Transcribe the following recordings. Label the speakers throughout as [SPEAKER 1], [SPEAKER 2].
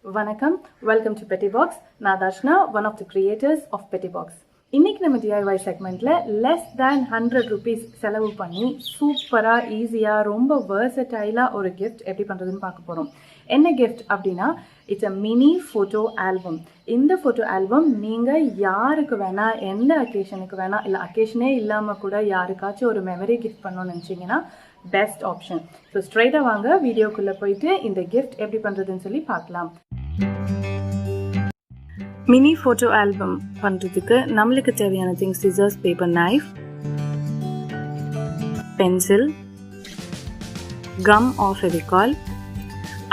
[SPEAKER 1] வணக்கம், welcome to Pettibox. நான் Darshana, one of the creators of Pettibox. இன்னைக்கு நம்ம DIY செக்மெண்ட்ல less than 100 rupees செலவு பண்ணி சூப்பரா ஈஸியா ரொம்ப வெர்சடைலா ஒரு gift எப்படி பண்றதுன்னு பார்க்க போறோம். என்ன gift அப்படின்னா it's a mini photo album. இந்த photo album நீங்க யாருக்கு வேணா எந்த அக்கேஷனுக்கு வேணா இல்ல அக்கேஷனே இல்லாம கூட யாருக்காச்சும் ஒரு மெமரி gift பண்ணணும்னு நினைச்சீங்கன்னா பெஸ்ட் ஆப்ஷன். ஸோ ஸ்ட்ரைட்டாக வாங்க வீடியோக்குள்ளே போயிட்டு இந்த கிஃப்ட் எப்படி பண்ணுறதுன்னு சொல்லி பார்க்கலாம். மினி ஃபோட்டோ ஆல்பம் பண்ணுறதுக்கு நம்மளுக்கு தேவையான things scissors, paper, knife, pencil, gum or Fevicol,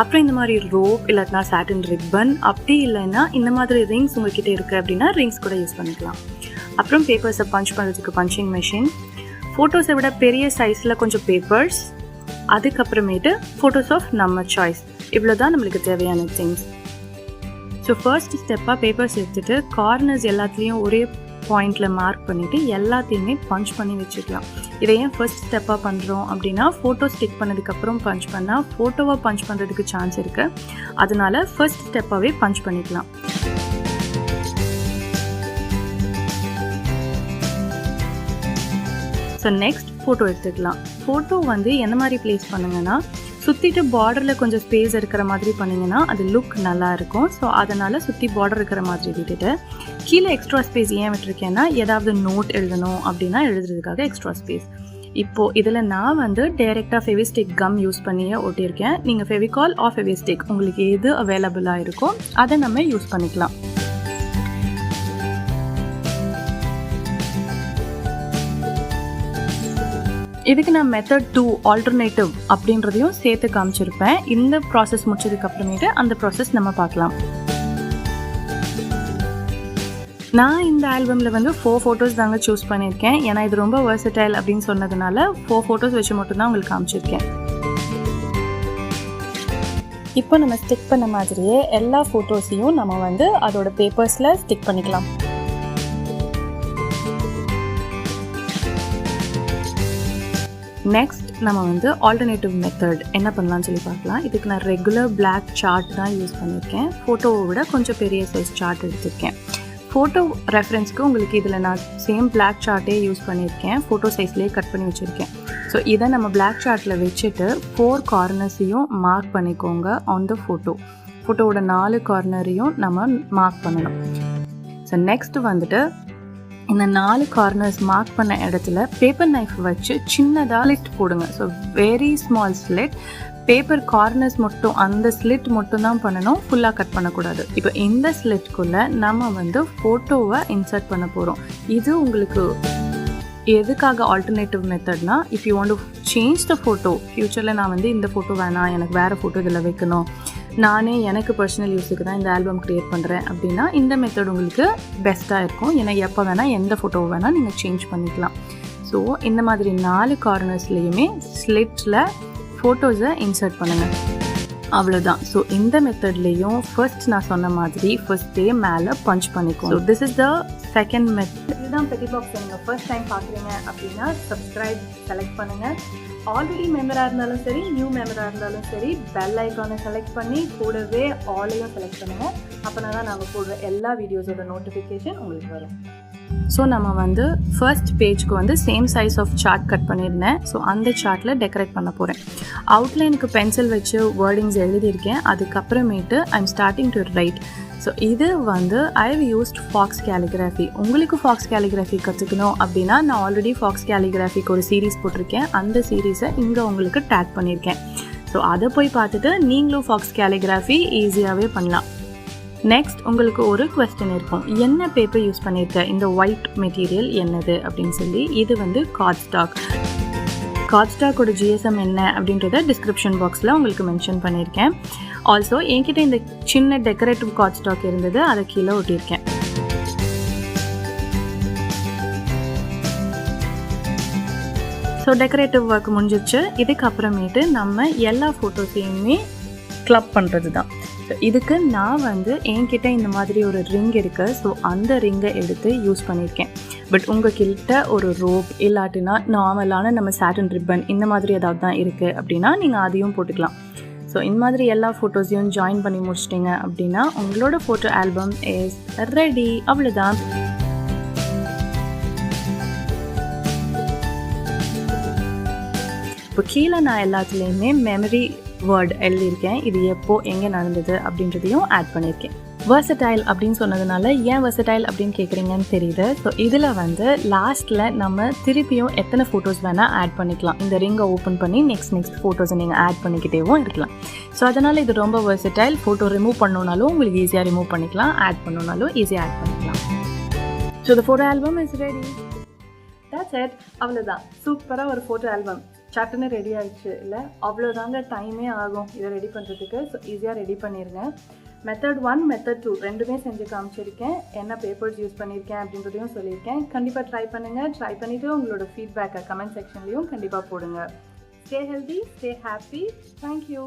[SPEAKER 1] அப்புறம் இந்த மாதிரி ரோப் இல்லாட்டினா சாட்டின் ரிப்பன், அப்படி இல்லைன்னா இந்த மாதிரி ரிங்ஸ் உங்ககிட்ட இருக்குது அப்படின்னா ரிங்ஸ் கூட யூஸ் பண்ணிக்கலாம். அப்புறம் பேப்பர்ஸை பஞ்ச் பண்ணுறதுக்கு பஞ்சிங் மெஷின், ஃபோட்டோஸை விட பெரிய சைஸில் கொஞ்சம் பேப்பர்ஸ், அதுக்கப்புறமேட்டு ஃபோட்டோஸ் ஆஃப் நம்ம சாய்ஸ். இவ்வளோ தான் நம்மளுக்கு தேவையான திங்ஸ். ஸோ ஃபர்ஸ்ட் ஸ்டெப்பாக பேப்பர்ஸ் எடுத்துகிட்டு கார்னர்ஸ் எல்லாத்துலேயும் ஒரே பாயிண்டில் மார்க் பண்ணிவிட்டு எல்லாத்தையுமே பஞ்ச் பண்ணி வச்சுக்கலாம். இதை ஏன் ஃபர்ஸ்ட் ஸ்டெப்பாக பண்ணுறோம் அப்படின்னா ஃபோட்டோ ஸ்டிக் பண்ணதுக்கப்புறம் பஞ்ச் பண்ணால் ஃபோட்டோவை பஞ்ச் பண்ணுறதுக்கு சான்ஸ் இருக்குது. அதனால ஃபர்ஸ்ட் ஸ்டெப்பாகவே பஞ்ச் பண்ணிக்கலாம். ஸோ நெக்ஸ்ட் ஃபோட்டோ எடுத்துக்கலாம். ஃபோட்டோ வந்து எந்த மாதிரி ப்ளேஸ் பண்ணுங்கன்னா சுற்றிட்டு பார்டரில் கொஞ்சம் ஸ்பேஸ் இருக்கிற மாதிரி பண்ணிங்கன்னா அது லுக் நல்லா இருக்கும். ஸோ அதனால் சுற்றி பார்டர் இருக்கிற மாதிரி விட்டுட்டு கீழே எக்ஸ்ட்ரா ஸ்பேஸ் ஏன் விட்டுருக்கேன்னா ஏதாவது நோட் எழுதணும் அப்படின்னா எழுதுறதுக்காக எக்ஸ்ட்ரா ஸ்பேஸ். இப்போது இதில் நான் வந்து டைரெக்டாக ஃபெவிஸ்டிக் கம் யூஸ் பண்ணியே ஒட்டியிருக்கேன். நீங்கள் ஃபெவிகால் ஆர் ஃபெவிஸ்டிக் உங்களுக்கு எது அவைலபிளாக இருக்கோ அதை நம்ம யூஸ் பண்ணிக்கலாம். இதுக்கு நான் மெத்தட் 2 ஆல்டர்னேட்டிவ் அப்படின்றதையும் சேர்த்து காமிச்சிருப்பேன். இந்த ப்ராசஸ் முடிச்சதுக்கு அப்புறமேட்டு அந்த ப்ராசஸ் நம்ம பார்க்கலாம். நான் இந்த ஆல்பமில் வந்து 4 ஃபோட்டோஸ் தாங்க சூஸ் பண்ணியிருக்கேன். ஏன்னா இது ரொம்ப வெர்சடைல் அப்படின்னு சொன்னதுனால 4 ஃபோட்டோஸ் வச்சு மட்டும்தான் உங்களுக்கு காமிச்சிருக்கேன். இப்போ நம்ம ஸ்டிக் பண்ண மாதிரியே எல்லா ஃபோட்டோஸையும் நம்ம வந்து அதோட பேப்பர்ஸில் ஸ்டிக் பண்ணிக்கலாம். நெக்ஸ்ட் நம்ம வந்து ஆல்டர்னேட்டிவ் மெத்தட் என்ன பண்ணலாம்னு சொல்லி பார்க்கலாம். இதுக்கு நான் ரெகுலர் பிளாக் சார்ட் தான் யூஸ் பண்ணியிருக்கேன். ஃபோட்டோவை விட கொஞ்சம் பெரிய சைஸ் சார்ட் எடுத்திருக்கேன். ஃபோட்டோ ரெஃபரன்ஸ்க்கு உங்களுக்கு இதில் நான் சேம் பிளாக் சார்ட்டே யூஸ் பண்ணியிருக்கேன். ஃபோட்டோ சைஸ்லேயே கட் பண்ணி வச்சுருக்கேன். ஸோ இதை நம்ம பிளாக் சார்ட்டில் வச்சுட்டு 4 கார்னர்ஸையும் மார்க் பண்ணிக்கோங்க ஆன் த ஃபோட்டோவோட 4 கார்னரையும் நம்ம மார்க் பண்ணணும். ஸோ நெக்ஸ்ட் வந்துட்டு இந்த 4 கார்னர்ஸ் மார்க் பண்ண இடத்துல பேப்பர் நைஃப் வச்சு சின்னதாக ஸ்லிட் போடுங்க. So very small slit. Paper corners மட்டும் அந்த ஸ்லிட் மட்டும் தான் பண்ணணும், ஃபுல்லாக கட் பண்ணக்கூடாது. இப்போ இந்த ஸ்லிட்குள்ளே நம்ம வந்து ஃபோட்டோவை இன்சர்ட் பண்ண போகிறோம். இது உங்களுக்கு எதுக்காக ஆல்டர்னேட்டிவ் மெத்தட்னா if you want to change the photo, ஃப்யூச்சரில் நான் வந்து இந்த ஃபோட்டோ வேணாம் எனக்கு வேறு ஃபோட்டோ இதில் வைக்கணும், நானே எனக்கு பர்சனல் யூஸுக்கு தான் இந்த ஆல்பம் க்ரியேட் பண்ணுறேன் அப்படின்னா இந்த மெத்தட் உங்களுக்கு பெஸ்ட்டாக இருக்கும். ஏன்னா எப்போ வேணால் எந்த ஃபோட்டோவை வேணால் நீங்கள் சேஞ்ச் பண்ணிக்கலாம். ஸோ இந்த மாதிரி 4 கார்னர்ஸ்லேயுமே ஸ்லிட்டில் ஃபோட்டோஸை இன்சர்ட் பண்ணுங்கள். அவ்வளோதான். ஸோ இந்த மெத்தட்லேயும் ஃபர்ஸ்ட் நான் சொன்ன மாதிரி ஃபர்ஸ்டே மேலே பஞ்ச் பண்ணிக்கும். So this is the second method. இதுதான் Pettibox. நீங்கள் ஃபர்ஸ்ட் டைம் பார்க்குறீங்க அப்படின்னா சப்ஸ்கிரைப் செலக்ட் பண்ணுங்கள். ஆல்ரெடி மெம்பராக இருந்தாலும் சரி, நியூ மெம்பராக இருந்தாலும் சரி, பெல் ஐக்கானை செலக்ட் பண்ணி கூடவே ஆலையும் செலக்ட் பண்ணுங்கள். அப்போனா தான் நாங்கள் போடுற எல்லா வீடியோஸோட நோட்டிஃபிகேஷன் உங்களுக்கு வரும். ஸோ நம்ம வந்து ஃபர்ஸ்ட் பேஜ்க்கு வந்து same size of chart cut பண்ணியிருந்தேன். ஸோ அந்த சார்ட்டில் டெக்கரேட் பண்ண போகிறேன். அவுட்லைனுக்கு பென்சில் வச்சு வேர்டிங்ஸ் எழுதியிருக்கேன். அதுக்கப்புறமேட்டு I'm starting to write. So இது வந்து I have used faux calligraphy. உங்களுக்கு ஃபாக்ஸ் கேலிகிராஃபி கற்றுக்கணும் அப்படின்னா நான் ஆல்ரெடி ஃபாக்ஸ் கேலிகிராஃபிக்கு ஒரு சீரீஸ் போட்டிருக்கேன். அந்த சீரீஸை இங்கே உங்களுக்கு டேக் பண்ணியிருக்கேன். ஸோ அதை போய் பார்த்துட்டு நீங்களும் ஃபாக்ஸ் கேலிகிராஃபி ஈஸியாகவே பண்ணலாம். நெக்ஸ்ட் உங்களுக்கு ஒரு கொஸ்டின் இருக்கும், என்ன பேப்பர் யூஸ் பண்ணியிருக்க, இந்த ஒயிட் மெட்டீரியல் என்னது அப்படின்னு சொல்லி. இது வந்து கார்ட்ஸ்டாக். கார்ட்ஸ்டாக்கோட GSM என்ன அப்படின்றத டிஸ்கிரிப்ஷன் பாக்ஸில் உங்களுக்கு மென்ஷன் பண்ணியிருக்கேன். ஆல்சோ என்கிட்ட இந்த சின்ன டெக்கரேட்டிவ் கார்ட்ஸ்டாக் இருந்தது, அதை கீழே ஒட்டியிருக்கேன். ஸோ டெக்கரேட்டிவ் ஒர்க் முடிஞ்சிச்சு. இதுக்கப்புறமேட்டு நம்ம எல்லா ஃபோட்டோஸையுமே கிளப் பண்ணுறது தான். ஸோ இதுக்கு நான் வந்து என்கிட்ட இந்த மாதிரி ஒரு ரிங் இருக்குது. ஸோ அந்த ரிங்கை எடுத்து யூஸ் பண்ணியிருக்கேன். பட் உங்கள்கிட்ட ஒரு ரோப் இல்லாட்டினா நார்மலான நம்ம சாட்டின் ரிப்பன் இந்த மாதிரி ஏதாவது தான் இருக்குது அப்படின்னா நீங்கள் அதையும் போட்டுக்கலாம். ஸோ ஸோ இந்த மாதிரி எல்லா ஃபோட்டோஸையும் ஜாயின் பண்ணி முடிச்சிட்டிங்க அப்படின்னா உங்களோட ஃபோட்டோ ஆல்பம் இஸ் ரெடி. அவ்வளோதான். இப்போ கீழே நான் எல்லாத்துலேயுமே மெமரி வேர்ட் எழுதியிருக்கேன். இது எப்போ எங்கே நடந்தது அப்படின்றதையும் ஆட் பண்ணியிருக்கேன். வெர்சடைல் அப்படின்னு சொன்னதுனால ஏன் வெர்சடைல் அப்படின்னு கேட்குறீங்கன்னு தெரியுது. ஸோ இதில் வந்து லாஸ்ட்டில் நம்ம திருப்பியும் எத்தனை ஃபோட்டோஸ் வேணால் ஆட் பண்ணிக்கலாம். இந்த ரிங்கை ஓப்பன் பண்ணி நெக்ஸ்ட் ஃபோட்டோஸை நீங்கள் ஆட் பண்ணிக்கிட்டேவும் இருக்கலாம். ஸோ அதனால் இது ரொம்ப வெர்சடைல். ஃபோட்டோ ரிமூவ் பண்ணணுன்னாலும் உங்களுக்கு ஈஸியாக ரிமூவ் பண்ணிக்கலாம், ஆட் பண்ணணுன்னாலும் ஈஸியாக ஆட் பண்ணிக்கலாம். So the photo album is ready. That's it. அவ்வளோதான். சூப்பராக ஒரு ஃபோட்டோ ஆல்பம் சட்டுன்னு ரெடி ஆகிடுச்சு. இல்லை அவ்வளோதாங்க டைமே ஆகும் இதை ரெடி பண்ணுறதுக்கு. ஸோ ஈஸியாக ரெடி பண்ணிடுங்க. மெத்தட் 1 மெத்தட் 2 ரெண்டுமே செஞ்சு காமிச்சிருக்கேன். என்ன பேப்பர்ஸ் யூஸ் பண்ணியிருக்கேன் அப்படின்றதையும் சொல்லியிருக்கேன். கண்டிப்பாக ட்ரை பண்ணுங்கள். ட்ரை பண்ணிவிட்டு உங்களோட ஃபீட்பேக்கை கமெண்ட் செக்ஷன்லேயும் கண்டிப்பாக போடுங்க. Stay healthy, stay happy. Thank you.